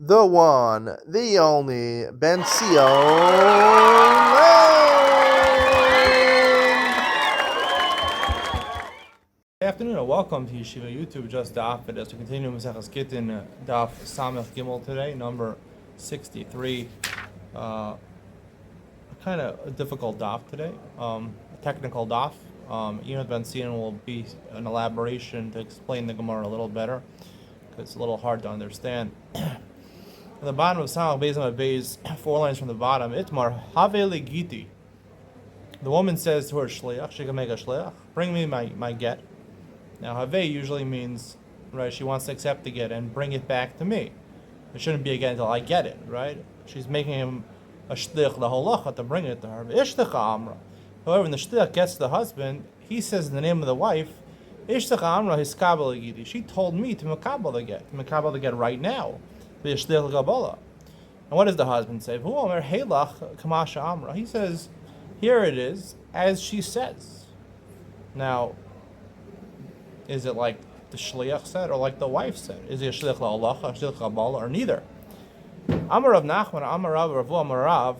the one, the only, Ben Sion. Good afternoon and welcome to Yeshiva YouTube, just Daf as we continue Maseches Gittin, Daf Samech Gimel today, number 63. Kind of a difficult Daf today, a technical Daf. Even Ben Sion will be an elaboration to explain the Gemara a little better, because it's a little hard to understand. At the bottom of Samech Beis, 4 lines from the bottom, Itmar Have Giti. The woman says to her shliach, she can make a shliach, bring me my get. Now, Havei usually means, right, she wants to accept the get and bring it back to me. It shouldn't be a get until I get it, right? She's making him a shlich, the halacha, to bring it to her. Ishtacha amra. However, when the shlich gets to the husband, he says in the name of the wife, Ishtacha amra hiskabel gidi. She told me to makabel the get right now. The shlich l'gabala. And what does the husband say? Hu omer heilach kamasha amra. He says, here it is, as she says. Now, is it like the shliach said or like the wife said? Is it a shliach la'alacha, a shliach la'bala, or neither? Amar Rav Nachman, Amar Rav, Ravu Amar Rav,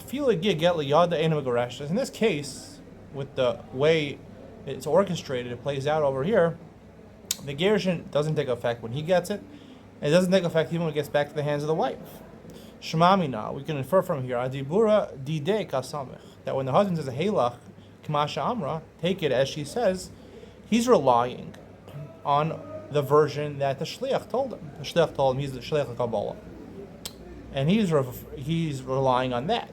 feel a get liyada ein megoresh. In this case, with the way it's orchestrated, it plays out over here, the gerushin doesn't take effect when he gets it, and it doesn't take effect even when it gets back to the hands of the wife. Shemamina, we can infer from here, adibura didei kasamech, that when the husband says a heilach, kamasha amra, take it as she says, he's relying on the version that the shliach told him. The shliach told him he's the shliach Kabbalah, and he's relying on that.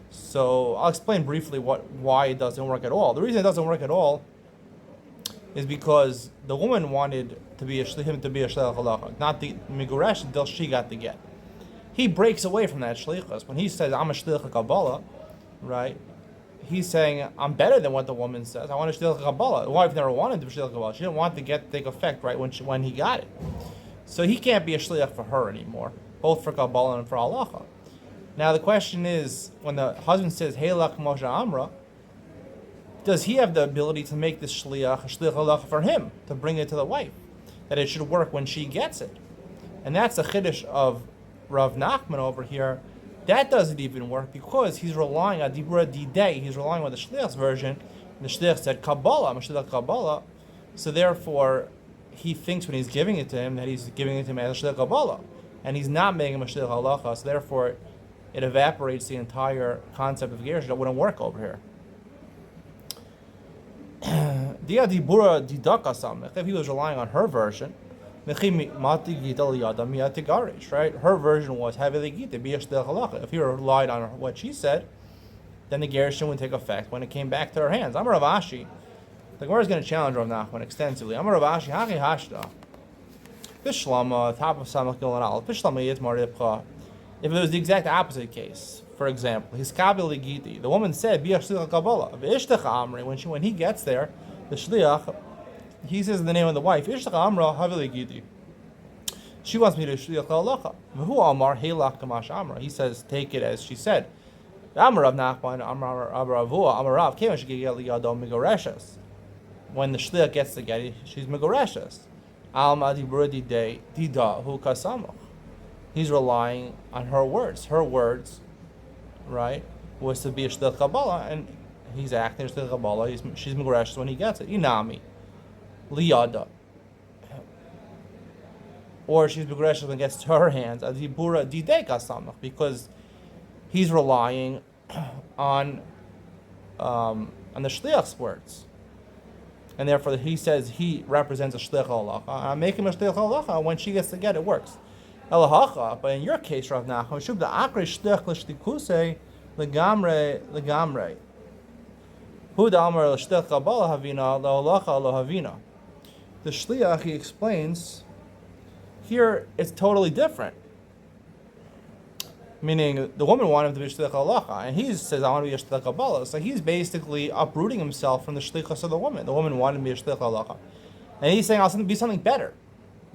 So I'll explain briefly why it doesn't work at all. The reason it doesn't work at all is because the woman wanted to be him to be a shliach halacha, not the miguresh until she got the get. He breaks away from that shlichus when he says I'm a shliach Kabbalah, right? He's saying, I'm better than what the woman says. I want to shliach Kabbalah. The wife never wanted to be shliach Kabbalah. She didn't want the get to take effect right when he got it. So he can't be a shliach for her anymore, both for Kabbalah and for halacha. Now the question is, when the husband says, Heilach Moshe Amra, does he have the ability to make this shliach halacha for him, to bring it to the wife? That it should work when she gets it. And that's the chiddush of Rav Nachman over here. That doesn't even work because he's relying on Dibura Didei. He's relying on the Shliach's version. And the Shliach said Kabbalah, Mashiach Kabbalah. So therefore, he thinks when he's giving it to him that he's giving it to him as a Shliach Kabbalah, and he's not making a Mashiach Halacha. So therefore, it evaporates the entire concept of Gersh. That wouldn't work over here. Dia Dibura Didaka Samech. If he was relying on her version. Right? Her version was if he relied on what she said, then the gerushin would take effect when it came back to her hands. Amar Rav Ashi, the Gemara is going to challenge Rav Nachman extensively. Amar Rav Ashi, Haki Hashda, Bishlama, top of Samach Gilal, Bishlama Yitmar Ribcha. If it was the exact opposite case, for example, his Kabil Giti, the woman said, Bi Shliach Kabbalah, Amri, when he gets there, the Shliach, he says in the name of the wife, Ishtacha Amra Havili Gidi. She wants me to shliach halacha. V'hu Amar Heilach Kamash Amra. He says, take it as she said. Amar Rav Nachman, Amar Avua, Amar Rav Kema Shegiyel Yado Migoreshes. When the shliach gets the get, she's Migoreshes. Alma Dibrudi De Dida Hu Kasamach. He's relying on her words. Her words, right, was to be a shliach Kabbalah, and he's acting as shliach Kabbalah. She's Migoreshes when he gets it. Inami. Liyada, or she's begreshel when it gets to her hands, adibura didei kasamach, because he's relying on the shliach's words, and therefore he says he represents a shliach halacha. I make him a shliach halacha. When she gets to get it, works. Elahacha, but in your case, Rav Nachman, shub the akre shliach l'shtikuse legamre. Hu da'amar l'shliach kabbalah havina le'halacha lo havina. The shliach, he explains, here it's totally different. Meaning, the woman wanted him to be shliach halacha, and he says, I want to be a shliach kabbalah. So he's basically uprooting himself from the shlichus of the woman. The woman wanted to be a shliach halacha. And he's saying, I'll be something better.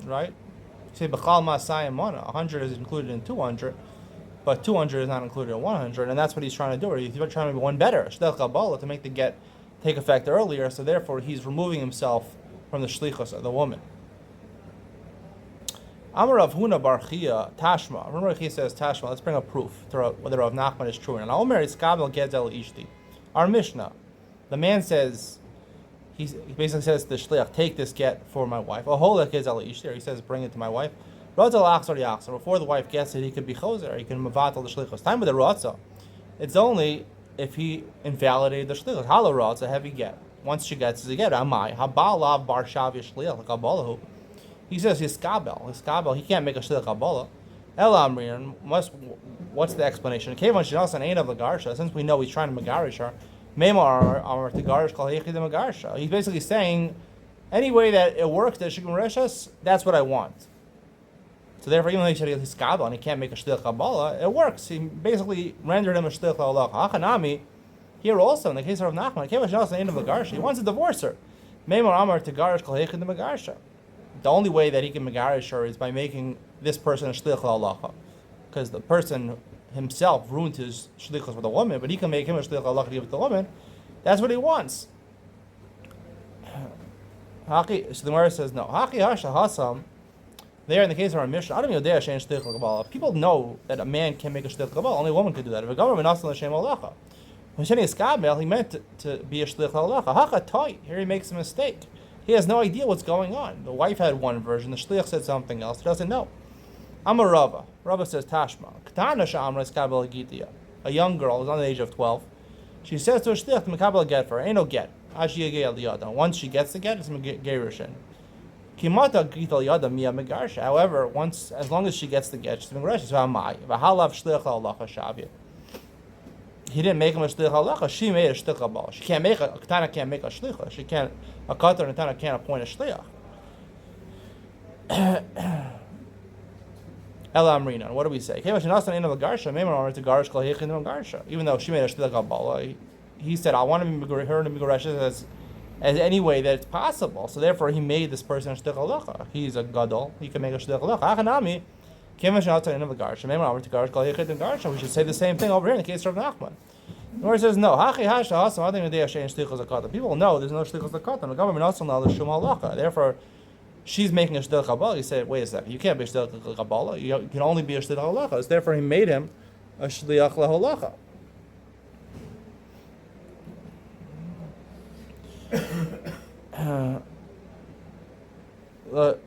Right? You say, b'chal ma'asayim mana. 100 is included in 200, but 200 is not included in 100, and that's what he's trying to do. He's trying to be one better, shliach kabbalah, to make the get take effect earlier, so therefore he's removing himself from the shlichus of the woman. Amar Rav Huna Bar Chia Tashma. Rav Chia says Tashma. Let's bring a proof to whether Rav Nachman is true. And Omer is Kabel Gedel Ishti. Our Mishnah, the man says, he basically says to the shliach, take this get for my wife. Ahola Gedel Ishti. He says, bring it to my wife. Ratzal Achsar Yachsar. Before the wife gets it, he could be choser. He can mavatal the shlichos. Time with the Ratzah. It's only if he invalidated the shlichos. Hala Ratzah, heavy get. Once she gets it, get Amai. Habalav Bar Shavi Shliach Kabalahu. He says hiskabel. He can't make a shliach kabbalah. El amrin. What's the explanation? Kevan shenasan ain't of the garsha. Since we know he's trying to megarish her, memar amar to garish kol heichid megarsha. He's basically saying, any way that it works that she can resh us, that's what I want. So therefore, even though he said hiskabel and he can't make a shliach kabbalah, it works. He basically rendered him a shliach la'olach. Hachanami. Here also, in the case of Nachman, kevan shenasan ain't of the garsha. He wants to divorce her. Memar amar to garish kol heichid megarsha. The only way that he can megarish her is by making this person a shliach la'alacha, because the person himself ruined his shlichus with a woman, but he can make him a shliach la'alacha to give it to the woman. That's what he wants. So the Gemara says no. Haki hasha hasam. There, in the case of our Mishnah, Adam Yodea shein shliach l'kabbalah. People know that a man can make a shliach l'kabbalah. Only a woman can do that. If a government asks l'shem alacha, when Sheni Iskabel, he meant to be a shliach l'alacha. Haka toy. Here he makes a mistake. He has no idea what's going on. The wife had one version. The shliach said something else. He doesn't know. I'm a Rava. Rava says Tashma. Ketana she'amra iskabel gittin. A young girl is under the age of 12. She says to a shliach to mekabel get for her. Ain't no get. Once she gets the get, it's megerushin. Kimata gital yada miya megarsha. However, as long as she gets the get, she's megarsha. So amai. V'halav shliach halacha shavya. He didn't make him a shliach halacha. She made a shliach halacha. She can't make a ketana can't make a shliach. She can't. A katar and a tana can't appoint a shliach. Ela amrina. What do we say? Even though she made a shliach halacha, he said, "I want her to be megareshes as any way that it's possible." So therefore, he made this person a shliach halacha. He's a gadol. He can make a shliach halacha. Achanami. We should say the same thing over here in the case of Nachman. Where it says no. People know there's no shlichus zakatan. The government also knows the shum halacha. Therefore, she's making a shliach kabbalah. He said, wait a second, you can't be a shliach kabbalah. You can only be a shliach halacha. Therefore, he made him a shliach lahalacha. The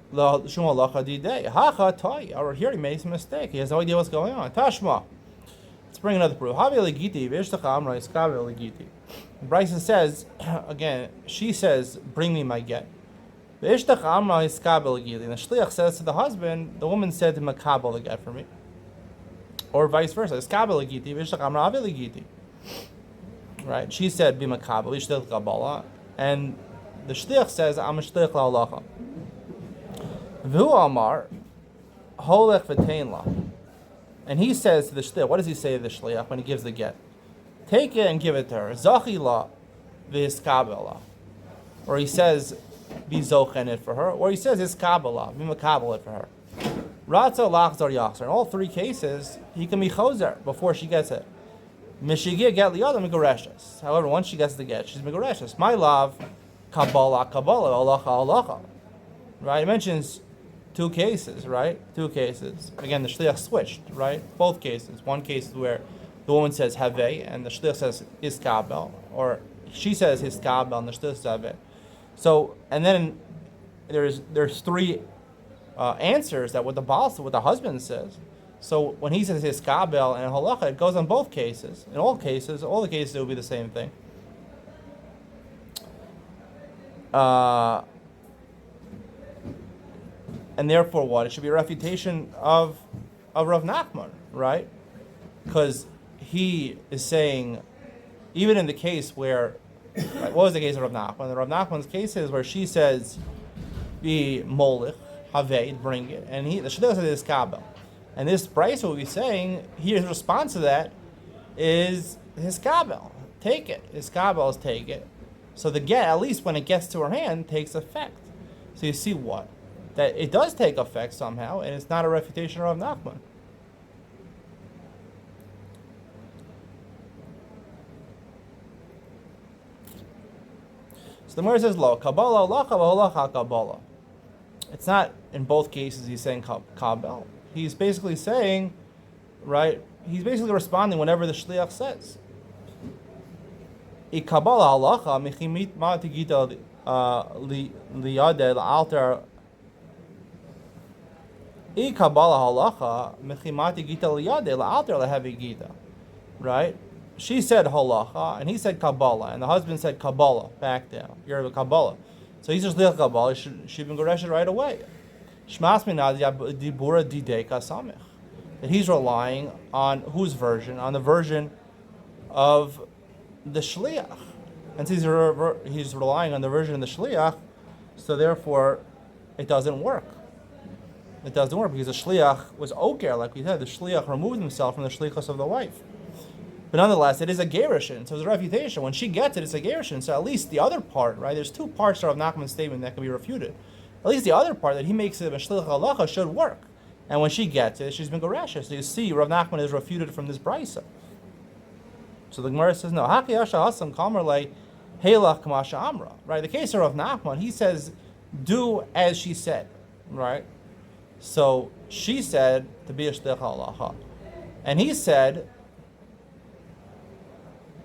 shum halacha didei hacha toy. Over here, he makes a mistake. He has no idea what's going on. Tashma. Let's bring another proof. Bryson says, again, she says, bring me my get. The shliach says to the husband, the woman said to makabel the get for me. Or vice versa. Right? She said, be makabel, and the shliach says, I'm a shliach la'alacha. V'hu amar, holech v'tein la. And he says to the shliach, what does he say to the shliach when he gives the get? Take it and give it to her. Zachi la v'hiskabel. Or he says, be zochen it for her. Or he says, hiskabel, be makabel it for her. Ratza lachzar yachzar. In all three cases, he can be choser before she gets it. Mishigir get liyada megareshes. However, once she gets the get, she's megareshes. My love, kabbalah, halacha, halacha. Right? It mentions two cases, right? Two cases. Again, the shliach switched, right? Both cases. One case where the woman says haveh, and the shliach says iskabel, or she says hiskabel, and the shliach says haveh. So, and then there's three answers that what the husband says. So when he says hiskabel and halacha, it goes on both cases. In all cases, all the cases it will be the same thing. And therefore, what? It should be a refutation of Rav Nachman, right? Because he is saying, even in the case where, right, what was the case of Rav Nachman? The Rav Nachman's case is where she says, "Be molich, havei, bring it," and the shliach says hiskabel. And this Bryce will be saying, his response to that is hiskabel, take it. Hiskabel is take it. So the get, at least when it gets to her hand, takes effect. So you see what? That it does take effect somehow, and it's not a refutation of Nachman. So the Gemara says, "Lo kabbalah halacha v'halacha kabbalah." It's not in both cases he's saying kabel. He's basically saying, right? He's basically responding whenever the shliach says. I kabel halacha mechimit ma tigita liyade la'alter. I kabel halacha mechimati gita liyade la'alter lehevi gita. Right? She said halacha, and he said Kabbalah, and the husband said Kabbalah, back down. You're a Kabbalah. So he's just Liach Kabbalah, she'd been Goreshet right away. Shmas minad dibura didei kasamich. That he's relying on whose version? On the version of the Shliach. And so he's relying on the version of the Shliach, so therefore it doesn't work. It doesn't work because the Shliach was Oker, like we said, the Shliach removed himself from the Shlichus of the wife. But nonetheless, it is a gerushin, so it's a refutation. When she gets it, it's a gerushin. So at least the other part, right? There's two parts of Nachman's statement that can be refuted. At least the other part that he makes it a shliach halacha should work. And when she gets it, she's been gerushin. So you see, Rav Nachman is refuted from this brisa. So the Gemara says, no, haki yasha hasam kamer le heilach kamasha amra. Right? The case of Rav Nachman, he says, do as she said. Right? So she said to be a shliach halacha, and he said,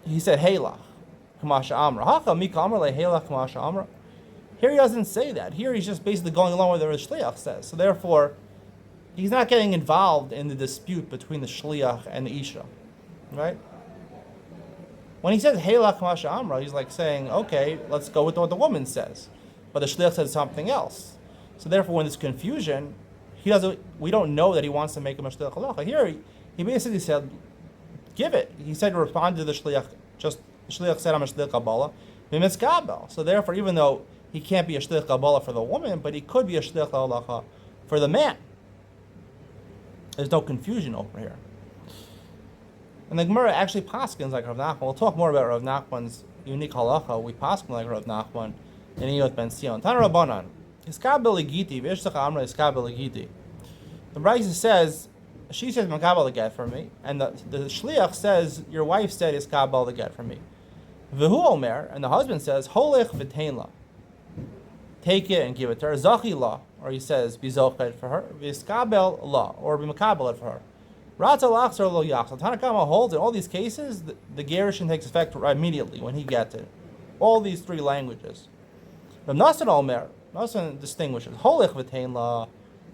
Heilach, Kamasha Amra. Haka Mika Amra le Heilach Kamasha Amra. Here he doesn't say that. Here he's just basically going along with what the Shliach says. So therefore, he's not getting involved in the dispute between the Shliach and the Isha. Right? When he says Heilach Kamasha Amra, he's like saying, okay, let's go with what the woman says. But the Shliach said something else. So therefore, when there's confusion, we don't know that he wants to make him a Shliach Halacha. Here, he basically said, give it. He said to respond to the Shliach, just the Shliach said, I'm a Shliach Kabbalah. So therefore, even though he can't be a Shliach Kabbalah for the woman, but he could be a Shliach Halacha for the man. There's no confusion over here. And the Gemara actually paskins like Rav Nachman. We'll talk more about Rav Nachman's unique halacha. We paskin like Rav Nachman in Iyot Ben Sion. Tana Rabbanan. Iskabel Giti, V'yishtach Amra Iskabel Giti. The Brisa says, she says, Makabal the get for me. And the Shliach says, your wife said, Iskabal the get for me. V'hu Omer, and the husband says, Holech v'tein la. Take it and give it to her. Zachi la, or he says, be zochet for her. V'Iskabel la, or be Makabal it for her. Ratza lachzer lo yachzor. Tanakama holds in all these cases, the gerushin takes effect immediately when he gets it. All these three languages. Rav Nasan Omer, Nasan distinguishes, Holech v'tein la,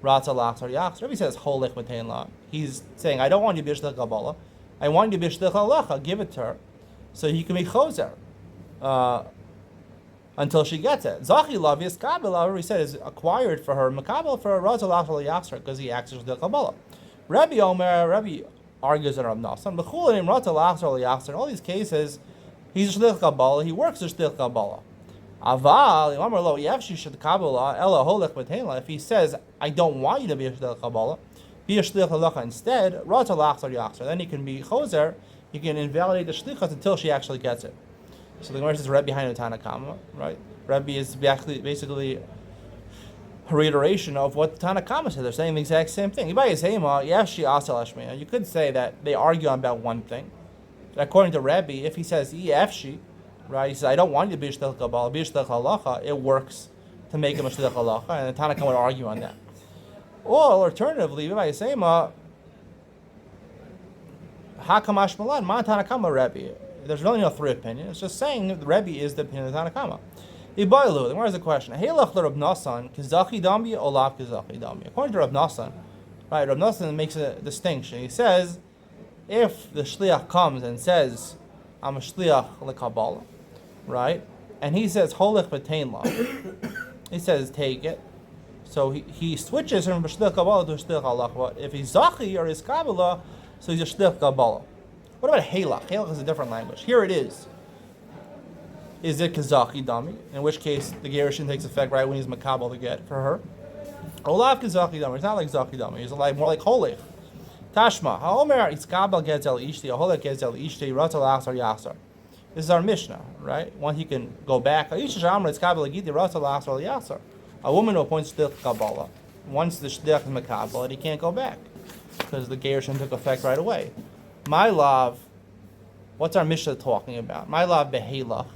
Ratza lachzer yachzor. If he says, Holech v'tein la, he's saying, I don't want you to be Shliach Kabbalah. I want you to be Shliach Halacha. Give it to her, so he can be chozer until she gets it. Zachi la v'Iskabel, he said, is acquired for her Makabel for Ratza lachzer yachzor because he acts as Shliach Kabbalah. Rabbi argues on Rav Nasan. B'chulim Ratza lachzor yachzor. In all these cases, he's a Shliach Kabbalah. He works as Shliach Kabbalah. Aval, if he says, I don't want you to be a Shliach Kabbalah, be a Shliach Halacha instead, Ratza lachzor yachzor. Then he can be chozer, he can invalidate the Shlichus until she actually gets it. So the Gemara says, Rebbe behind the Tanakama, right? Rebbe is basically a reiteration of what the Tanakama said. They're saying the exact same thing. You could say that they argue about one thing. According to Rebbe, if he says, right, he says, I don't want you to be a Shliach Kabbalah, be a Shliach Halacha, it works to make him a Shliach Halacha, and the Tanakh would argue on that. Or alternatively, Hakamash Malan, Ma Tanakama Rebbe. There's really no three opinions. It's just saying the Rebbe is the opinion of the Tanakama. Ibailu, then where's the question? Heilach Rav Nasan, Kizachi Dami, Olav Kizachi Dami. According to Rav Nasan, right, Rav Nasan makes a distinction. He says, if the Shliach comes and says, I'm a Shliach LeKabbalah, right? And he says, Holech v'tein la. He says, take it. So he switches from Shliach Kabbalah to Shliach Halacha. If he's Zachi or Iskabel, so he's a Shliach Kabbalah. What about Heilach? Heilach is a different language. Here it is. Is it Kazachi Dami? In which case, the gerushin takes effect right when he's Makabal to get for her. Olav Kazachi Dami. It's not like Zachi Dami. It's like more like Holech. Tashma. Haomer Iskabel gets el ishti. Holech gets el ishti. Ratza lachzor yachzor. This is our Mishnah, right? One he can go back. A woman who appoints Shliach Kabbalah, once the Shliach is Makabal, he can't go back because the gerushin took effect right away. My love, what's our Mishnah talking about? My love behelach,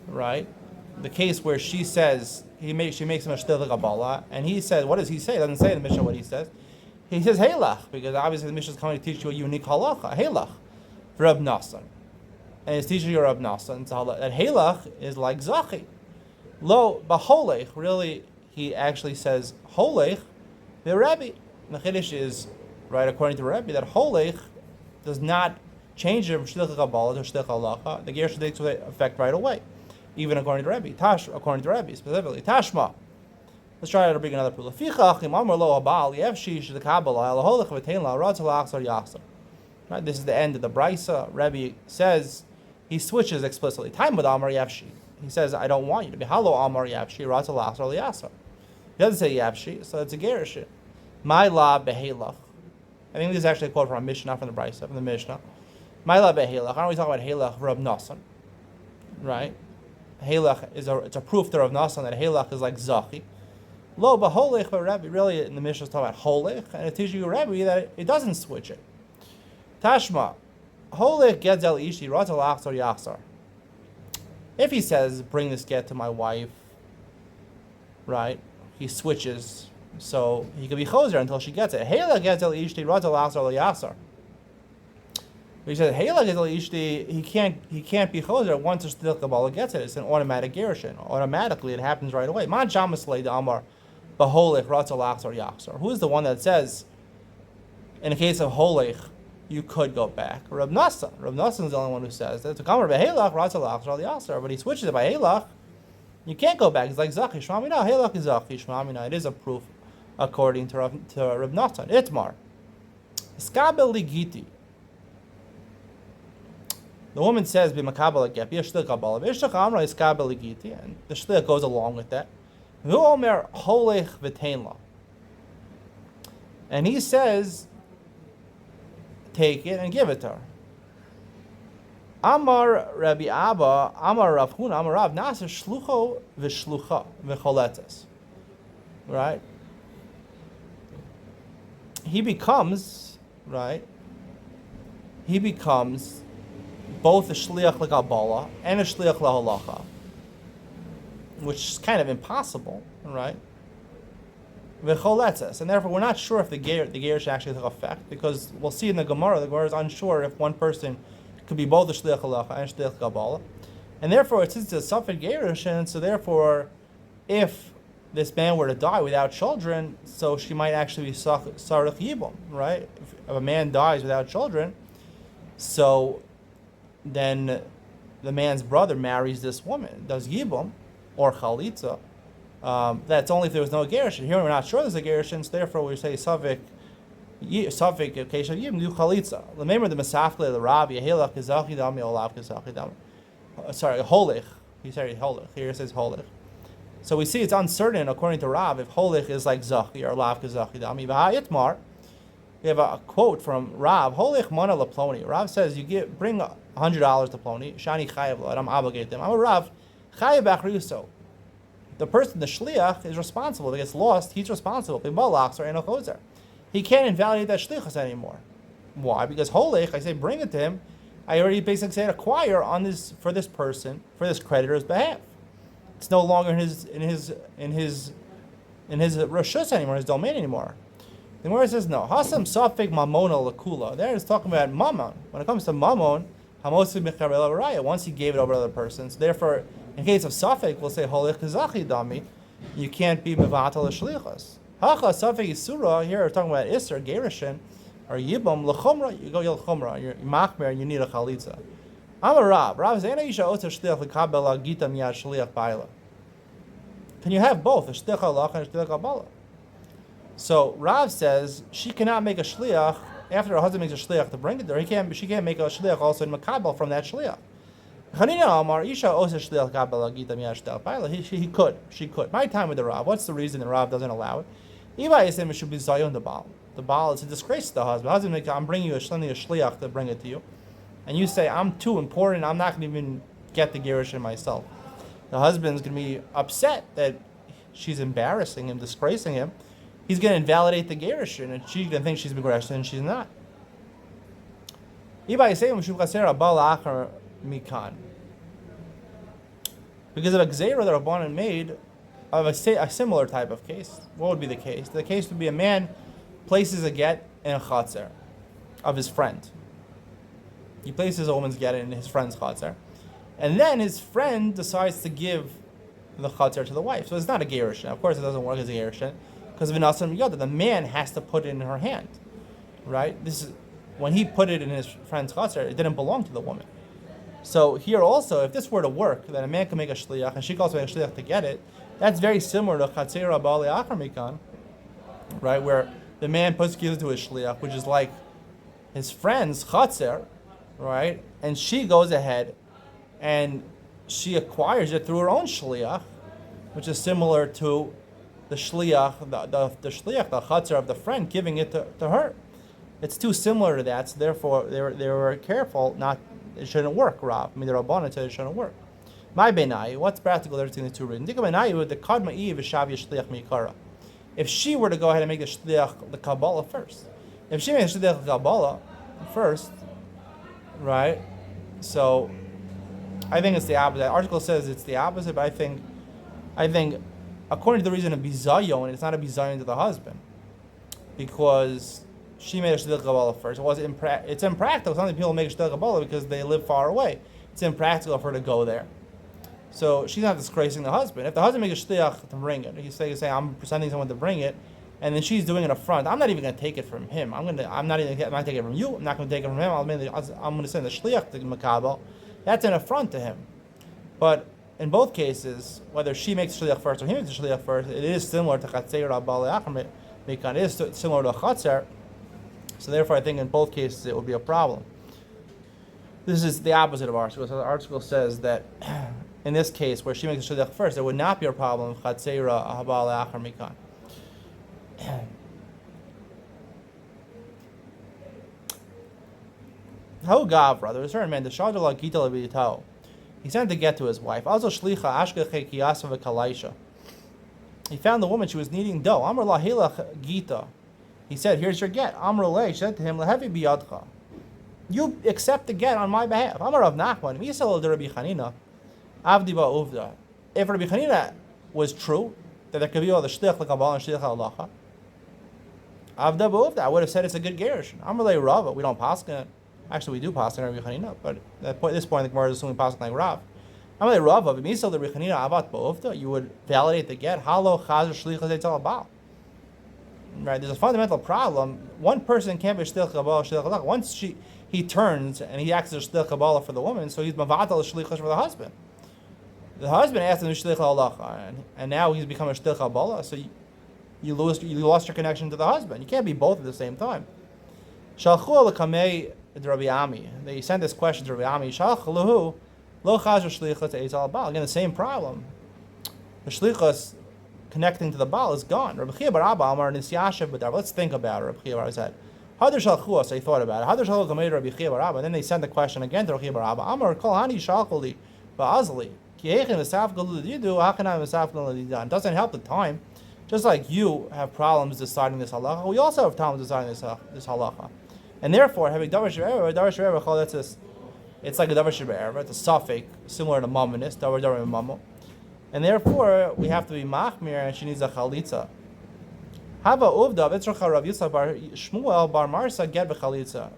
right? the case where she says she makes him a shtil Kabbalah, and he says, what does he say? He doesn't say in the Mishnah what he says. He says Halach, because obviously the Mishnah is coming to teach you a unique halacha. Halach for Rab Nassan, and it's teaching you Rab Nassan that Halach is like Zachi. Lo b'holech, really, he actually says Holech the Rebbe. The Chiddush is right according to Rebbe that Holech does not change it from shtil Kabbalah to shtil halacha. The gerushin takes effect right away, even according to Rebbe. According to Rebbe specifically, Tashma. Let's try to bring another proof. Right, this is the end of the Brisa. Rebbe says, he switches explicitly. Time with Amar Yavshi. He says, I don't want you to be Halo Amar Yavshi, Ratzalach or Liasar. He doesn't say Yavshi, so it's a gerushin. My la behelach. I think this is actually a quote from a Mishnah, not from the Brisa, from the Mishnah. My la behelach. I don't always talk about Halach Rab Nassan. Right? Halach it's a proof to Rav Nassan that Halach is like Zachi. Lo b'holech, but Rebbe, really in the Mishnah is talking about Holech, and it teaches you Rebbe that it doesn't switch it. Tashma, Holech gedzel ishi ratzal achzor yachzor. If he says, bring this get to my wife, right, he switches, so he could be choser until she gets it. Halech gedzel ishi ratzal achzor yachzor. He says, Halech gedzel ishi, he can't be choser once the shtil Kabbalah gets it. It's an automatic gerushin. Automatically, it happens right away. Man shamas leid amar. Who is the one that says, in the case of Holech, you could go back? Rab Nassan. Rab Nassan is the only one who says that. But he switches it by Halach. You can't go back. It's like Zachi Shmamina. Halach is Zachi Shmamina. It is a proof according to Rab Nassan. Itmar. Skabel Gittin. The woman says, "Be makabel get be a shtil kabbalah." V'ishtach amra is skabel Gittin, and the shtil goes along with that. V'omer holech v'tein. And he says, take it and give it to her. Amar Rabbi Abba, Amar Rav Huna, Amar Rav Nasser, shlucho v'shlucha v'choletes. Right? He becomes both a shliach l'kabbalah and a shliach l'halacha, which is kind of impossible, right? V'choletzes, and therefore we're not sure if the gerush actually took effect, because we'll see in the Gemara is unsure if one person could be both a shliach halacha and a shliach kabbalah, and therefore it's a suffered gerush, and so therefore, if this man were to die without children, so she might actually be sarich yibum, right? If a man dies without children, so then the man's brother marries this woman, does yibum or chalitza. That's only if there was no gerushin. Here we're not sure there's a gerushin, so therefore we say safek occasion yibum do chalitza. Remember the mesafle the Rabbi Halach kezachi dami olav kezachi dami. Sorry, holech. He said holech. Here it says holech. So we see it's uncertain according to Rav if holech is like zachi or lav kezachi dami. V'ha'itmar. We have a quote from Rav. Holech mana laploni. Rav says bring $100 to Ploni. Shani chayav lo. I'm obligated them. I'm a Rav. Chayav b'achriuso. The person, the shliach, is responsible. If it gets lost, he's responsible. He can't invalidate that shlichus anymore. Why? Because holech, I say bring it to him. I already basically said acquire on this for this person, for this creditor's behalf. It's no longer in his rishus anymore, his domain anymore. The Gemara says no. Hasam safek mamona lakula. There it's talking about mammon. When it comes to mammon, hamosi mecharel araya. Once he gave it over to other persons, therefore, in case of safek, we'll say holech kezachi dami. You can't be mevatel shlichus. Hacha safek isura. Here we're talking about iser gerushin or yibam lechumra. You go yel chumra. You're machmer and you need a chalitza. I'm a Rav. Rav says ena isha oter shliach lekabel Gittin miyad shliach baila. Can you have both a shliach halach and a shliach kabbalah? So Rav says she cannot make a shliach after her husband makes a shliach to bring it there. She can't make a shliach also in makabel from that shliach. Chanina Amar Isha osa shliach kabel Gittin miyad shliach baila. She could. My time with the Rav. What's the reason the Rav doesn't allow it? Iba Yisem it should be zayon the Baal. The Baal is a disgrace to the husband. The husband, I'm bringing you a shliach to bring it to you, and you say I'm too important. I'm not going to even get the gerushin myself. The husband's going to be upset that she's embarrassing him, disgracing him. He's going to invalidate the gerushin, and she's going to think she's begrashed, and she's not. Because of a gzeira that Rabbanan made of a similar type of case. What would be the case? The case would be a man places a get in a chatzer of his friend. He places a woman's get in his friend's chatzer, and then his friend decides to give the chatzer to the wife. So it's not a gerushin. Of course, it doesn't work as a gerushin because of an asam yada. The man has to put it in her hand, right? This is when he put it in his friend's chatzer. It didn't belong to the woman. So here also, if this were to work, that a man can make a shliach and she can also make a shliach to get it, that's very similar to chatzera bali achar mikan, right? Where the man gives it to his shliach, which is like his friend's chatzer, right? And she goes ahead and she acquires it through her own shliach, which is similar to the shliach, the shliach, the chatzer of the friend giving it to her. It's too similar to that, so therefore they were careful not. It shouldn't work, Rav. I mean, the Rabbanan said it shouldn't work. My benai, what's practical there between the two reasons? If she were to go ahead and make the shliach the Kabbalah first, if she makes the shliach the Kabbalah first, right? So I think it's the opposite. The article says it's the opposite, but I think according to the reason of bizayon, it's not a bizayon to the husband because she made a shliach Kabbalah first. It's impractical. Some people make a shliach Kabbalah because they live far away. It's impractical for her to go there. So she's not disgracing the husband. If the husband makes a shliach to bring it, he's saying I'm sending someone to bring it, and then she's doing it up front. I'm not even going to take it from him. I'm not taking it from you. I'm not going to take it from him. I'm going to send the shliach to Makabel. That's an affront to him. But in both cases, whether she makes the shliach first or he makes the shliach first, it is similar to chatzera bali achar mikan. It is similar to a chatzer. So therefore, I think in both cases it would be a problem. This is the opposite of article. So the article says that in this case, where she makes the shliach first, there would not be a problem. Chatzera bali achar mikan. How Gavra? There was a certain man, the Shadala Gita Levitao. He sent to get to his wife. Also Shlicha Ashkeche Kiyasa v'Kalaisha. He found the woman, she was kneading dough. Amr Lahilach Gita. He said, "Here's your get." Amr Lei said to him, "Lehevi biyadcha." You accept the get on my behalf. Amr Rav Nachman. Misal de Rabbi Chanina. Avdi ba'uvda. If Rabbi Chanina was true, that there could be all the shliach l'kabbalah and shliach halacha, Avda ba'uvda, I would have said it's a good gerushin. Amr Lei Rava. We don't paskin it. Actually, we do paskin Rabbi Chanina, but at this point, the Gemara is assuming paskin like Rav. Amr Lei Rava. Misal de Rabbi Chanina avat ba'uvda. You would validate the get. Halo chazer shliach zaytal abal. Right, there's a fundamental problem. One person can't be shliach kabbalah, shliach halacha. Once he turns and he acts as shliach kabbalah for the woman, so he's mavatal shliach for the husband. The husband asked him to shliach halacha, and now he's become a shliach kabbalah. So you lost your connection to the husband. You can't be both at the same time. Shalchu lekamei Rabbi Ami. They sent this question to Rabbi Ami. Shalchu lehu lo chazer shliach to eitzal bal. Again, the same problem. The shlichus connecting to the Baal is gone. Rabbi Chia bar Abba Amar Nisyashev B'dar. Let's think about it. Rabbi Chia bar said, Hadar Shalchuas, they thought about it. Hadar Shalchu Gamei Rabbi Chia bar Abba. Then they sent the question again to Rabbi Chia bar Abba. Amar Kol Hani Shalchuli Ba'azli. Ki Hechin V'saf Galud Yidu, Hachanam V'saf Galud Yidan. It doesn't help the time. Just like you have problems deciding this halacha, we also have problems deciding this halacha. And therefore, having Davar Sheb'er, that's this, it's like a Davar Sheb'er, it's a suffix, similar to Mumminus, Davar Mummo. And therefore, we have to be machmir, and she needs a chalitza. Hava uvda v'tzrocha Rav Yitzchak bar Shmuel bar Marsa get b'chalitza.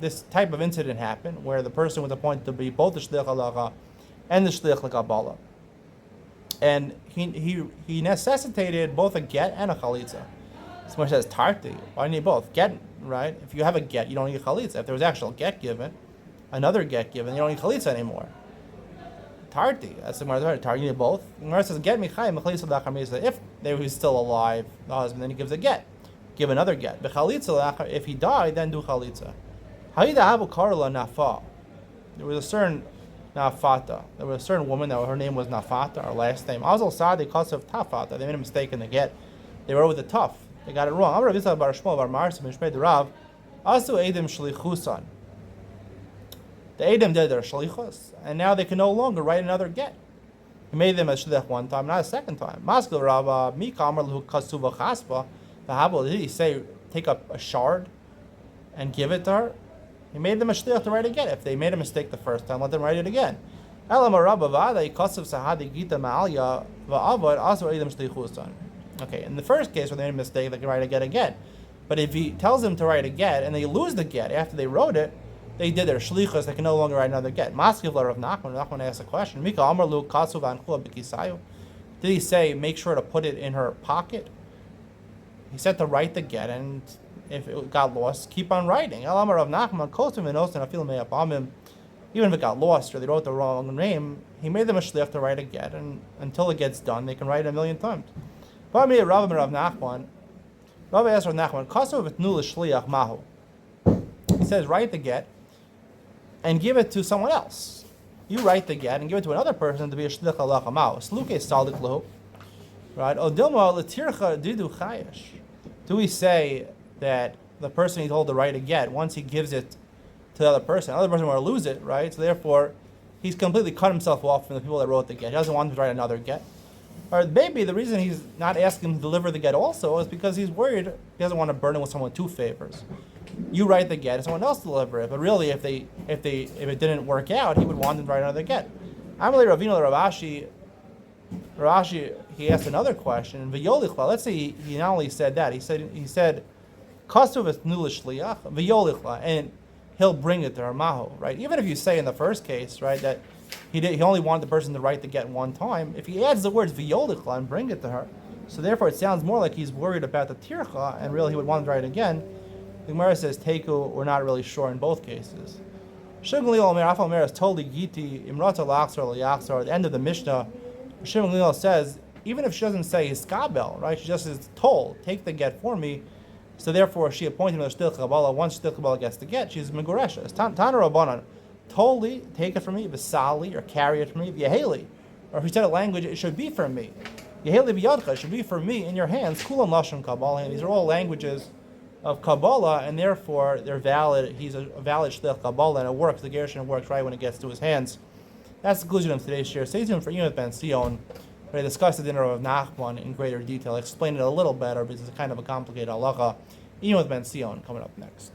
This type of incident happened where the person was appointed to be both the shliach halacha and the shliach l'kabbalah, and he necessitated both a get and a chalitza. Someone says tarti. Why do you need both? Get, right? If you have a get, you don't need a chalitza. If there was actual get given, another get given, you don't need chalitza anymore. Tarti. That's the Gemara. Tarti. You need both. The Gemara says, "Get michayim mechalitza lachar." If he was still alive, the husband, then he gives a get. Give another get. Bechalitza lachar. If he died, then do chalitza. Hayida havu karla nafa. There was a certain nafata. There was a certain woman that her name was Nafata. Her last name. Azal Sadi Kasav Tafata. They made a mistake in the get. They wrote with the tough. They got it wrong. Amar Rav Bar Shmuel Bar Marsa Mishmei Rav. Asu Edim Shlichusan. The Edom did their shlichus, and now they can no longer write another get. He made them a shlich one time, not a second time. Maskil Rabba Mikamar Lahu Kasuva Chaspa. Did he say take up a shard and give it to her? He made them a shlich to write again. If they made a mistake the first time, let them write it again. Elam Rabba Vada Kosav Sahadi Gita Ma'alya Va'avad also Edom Shlichusan. Okay, in the first case where they made a mistake, they can write a get again. But if he tells them to write a get and they lose the get after they wrote it, they did their shlichus, they can no longer write another get. Maskiv Rav Nachman, Nachman asked a question. Mika Amar Lu Kasu Vanchua Bikisayu. Did he say make sure to put it in her pocket? He said to write the get, and if it got lost, keep on writing. El Amar Rav Nachman Kosim and Osin Afil Me'apamim. Even if it got lost or they wrote the wrong name, he made them a shlich to write a get, and until it gets done, they can write it 1,000,000 times. Rav Nachman. Rav asked Rav Nachman, Kasu V'tnu L'shliach Mahu. He says, write the get and give it to someone else. You write the get and give it to another person to be a shlich halacha mahu. Sluke saldik lahu. Right? Odilma l'tircha didu chayesh. Do we say that the person he told to write a get, once he gives it to the other person will lose it, right? So therefore, he's completely cut himself off from the people that wrote the get. He doesn't want to write another get. Or maybe the reason he's not asking him to deliver the get also is because he's worried he doesn't want to burden with someone two favors. You write the get and someone else deliver it. But really, if it didn't work out, he would want them to write another get. Amalei Ravino Ravashi, he asked another question. V'yolichla. Let's say he not only said that, he said, Kastuv es nulishliach v'yolichla, and he'll bring it to her mahu, right? Even if you say in the first case, right, that he only wanted the person to write the get one time, if he adds the words v'yolichla and bring it to her, so therefore it sounds more like he's worried about the tircha, and really he would want to write it again. The Gemara says teku, we're not really sure in both cases. Shimon Gamliel is totally giti imrata lachzor l'yachzor. At the end of the Mishnah, Shimon Gamliel says, even if she doesn't say hiskabel, right, she just is told, take the get for me. So therefore, she appointed him to shtil kabbalah. Once shtil kabbalah gets the get, she's meguresha. Tana Rabbanan, totally take it from me, v'sali, or carry it from me, v'yeheli. Or if you said a language, it should be for me. Yeheli b'yadcha, it should be for me in your hands. Kulam lashon kabbalah. These are all languages of Kabbalah, and therefore they're valid. He's a valid shlich Kabbalah, and it works. The gershon works right when it gets to his hands. That's the conclusion of today's share. Stay tuned for Yomi Ben Sion, where I discuss the dinner of Nachman in greater detail. I explain it a little better because it's kind of a complicated halacha. Yomi Ben Sion coming up next.